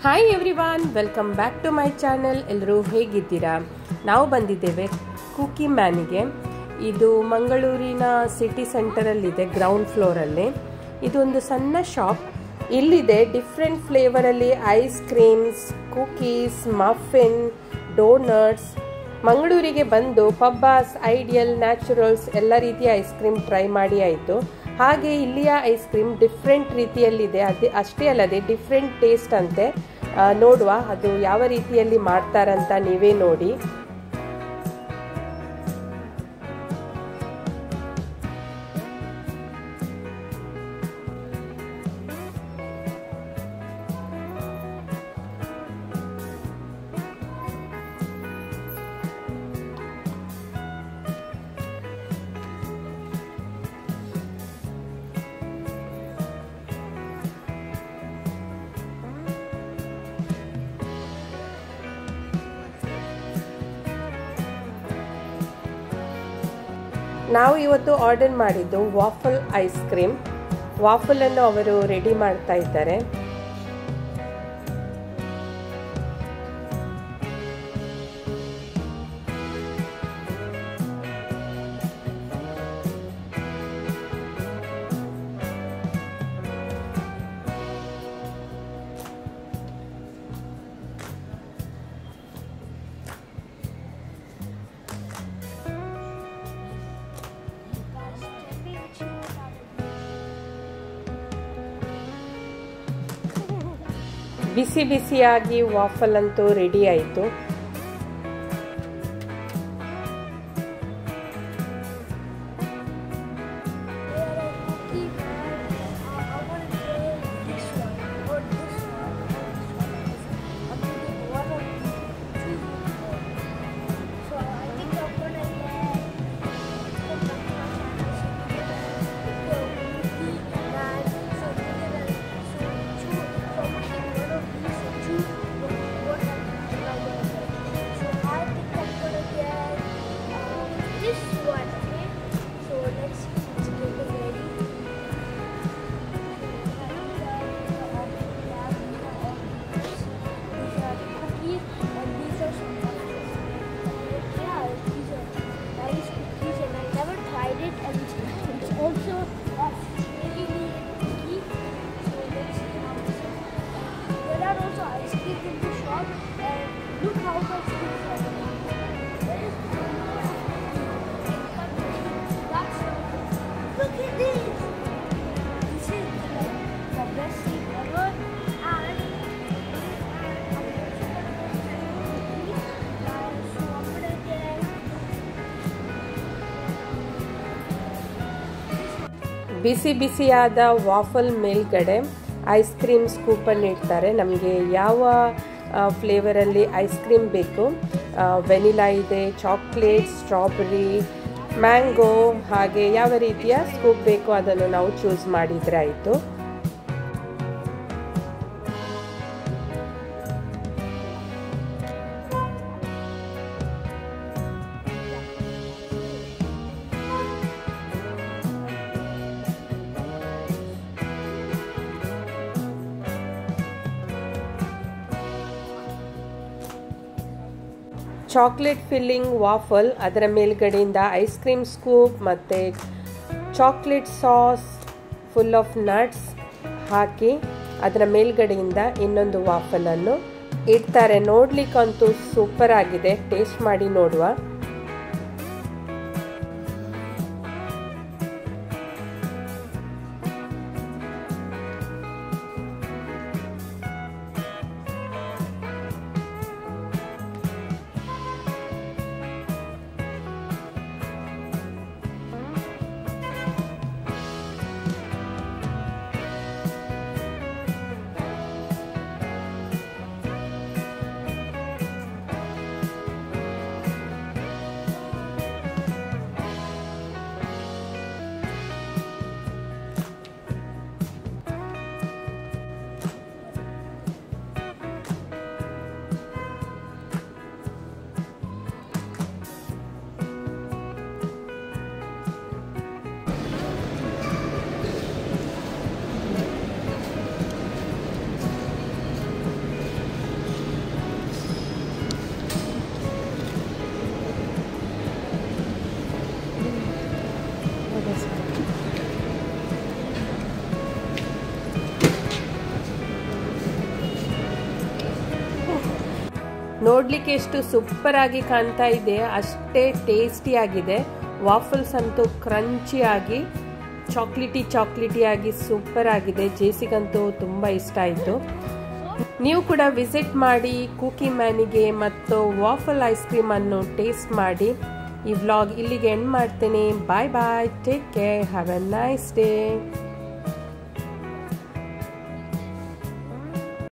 Hi everyone, welcome back to my channel. ಎಲ್ಲರೂ ಹೇಗಿದ್ದೀರಾ? ನಾವು ಬಂದಿದ್ದೇವೆ ಕುಕಿ ಮ್ಯಾನಿಗೆ. ಇದು ಮಂಗಳೂರಿನ ಸಿಟಿ ಸೆಂಟರಲ್ಲಿದೆ, ಗ್ರೌಂಡ್ ಫ್ಲೋರಲ್ಲಿ. ಇದೊಂದು ಸಣ್ಣ ಶಾಪ್. ಇಲ್ಲಿದೆ ಡಿಫ್ರೆಂಟ್ ಫ್ಲೇವರಲ್ಲಿ ice creams, cookies, muffin, donuts. ಮಂಗಳೂರಿಗೆ ಬಂದು ಪಬ್ಬಾಸ್, ಐಡಿಯಲ್, ನ್ಯಾಚುರಲ್ಸ್ ಎಲ್ಲ ರೀತಿಯ ಐಸ್ ಕ್ರೀಮ್ ಟ್ರೈ ಮಾಡಿ ಆಯಿತು. ಹಾಗೆ ಇಲ್ಲಿಯ ಐಸ್ ಕ್ರೀಮ್ ಡಿಫ್ರೆಂಟ್ ರೀತಿಯಲ್ಲಿದೆ. ಅಷ್ಟೇ ಅಲ್ಲದೆ ಡಿಫ್ರೆಂಟ್ ಟೇಸ್ಟ್ ಅಂತೆ. ನೋಡುವ ಅದು ಯಾವ ರೀತಿಯಲ್ಲಿ ಮಾಡ್ತಾರಂತ ನೀವೇ ನೋಡಿ. ನಾವು ಇವತ್ತು ಆರ್ಡರ್ ಮಾಡಿದ್ದು ವಾಫಲ್ ಐಸ್ ಕ್ರೀಮ್. ವಾಫಲನ್ನು ಅವರು ರೆಡಿ ಮಾಡ್ತಾ ಇದ್ದಾರೆ. ಬಿಸಿ ಬಿಸಿಯಾಗಿ ವಾಫಲ್ ಅಂತೂ ರೆಡಿ ಆಯಿತು. ಬಿಸಿ ಬಿಸಿಯಾದ ವಾಫಲ್ ಮೇಲ್ಗಡೆ ಐಸ್ ಕ್ರೀಮ್ ಸ್ಕೂಪನ್ನು ಇಡ್ತಾರೆ. ನಮಗೆ ಯಾವ ಫ್ಲೇವರಲ್ಲಿ ಐಸ್ ಕ್ರೀಮ್ ಬೇಕು, ವೆನಿಲಾ ಇದೆ, ಚಾಕ್ಲೇಟ್, ಸ್ಟ್ರಾಬೆರಿ, ಮ್ಯಾಂಗೋ, ಹಾಗೆ ಯಾವ ರೀತಿಯ ಸ್ಕೂಪ್ ಬೇಕು ಅದನ್ನು ನಾವು ಚೂಸ್ ಮಾಡಿದರೆ ಆಯಿತು. ಚಾಕ್ಲೇಟ್ ಫಿಲ್ಲಿಂಗ್ ವಾಫಲ್, ಅದರ ಮೇಲ್ಗಡೆಯಿಂದ ಐಸ್ ಕ್ರೀಮ್ ಸ್ಕೂಪ್ ಮತ್ತು chocolate sauce full of nuts ಹಾಕಿ ಅದರ ಮೇಲ್ಗಡೆಯಿಂದ ಇನ್ನೊಂದು ವಾಫಲನ್ನು ಇಡ್ತಾರೆ. ನೋಡ್ಲಿಕ್ಕಂತೂ ಸೂಪರ್ ಆಗಿದೆ. ಟೇಸ್ಟ್ ಮಾಡಿ ನೋಡುವ. ನೋಡಲಿಕ್ಕೆ ಎಷ್ಟು ಸೂಪರ್ ಆಗಿ ಕಾಣ್ತಾ ಇದೆ ಅಷ್ಟೇ ಟೇಸ್ಟಿ ಆಗಿದೆ. ವಾಫಲ್ಸ್ ಅಂತೂ ಕ್ರಂಚಿ ಆಗಿ ಚಾಕ್ಲೇಟಿ ಆಗಿ ಸೂಪರ್ ಆಗಿದೆ. ಜೇಸಿಗಂತೂ ತುಂಬ ಇಷ್ಟ ಆಯಿತು. ನೀವು ಕೂಡ ವಿಸಿಟ್ ಮಾಡಿ ಕುಕಿ ಮ್ಯಾನಿಗೆ ಮತ್ತು ವಾಫಲ್ ಐಸ್ ಕ್ರೀಮ್ ಅನ್ನು ಟೇಸ್ಟ್ ಮಾಡಿ. ಈ ವ್ಲಾಗ್ ಇಲ್ಲಿಗೆ ಎಂಡ್ ಮಾಡ್ತೇನೆ. Bye bye, take care, have a nice day.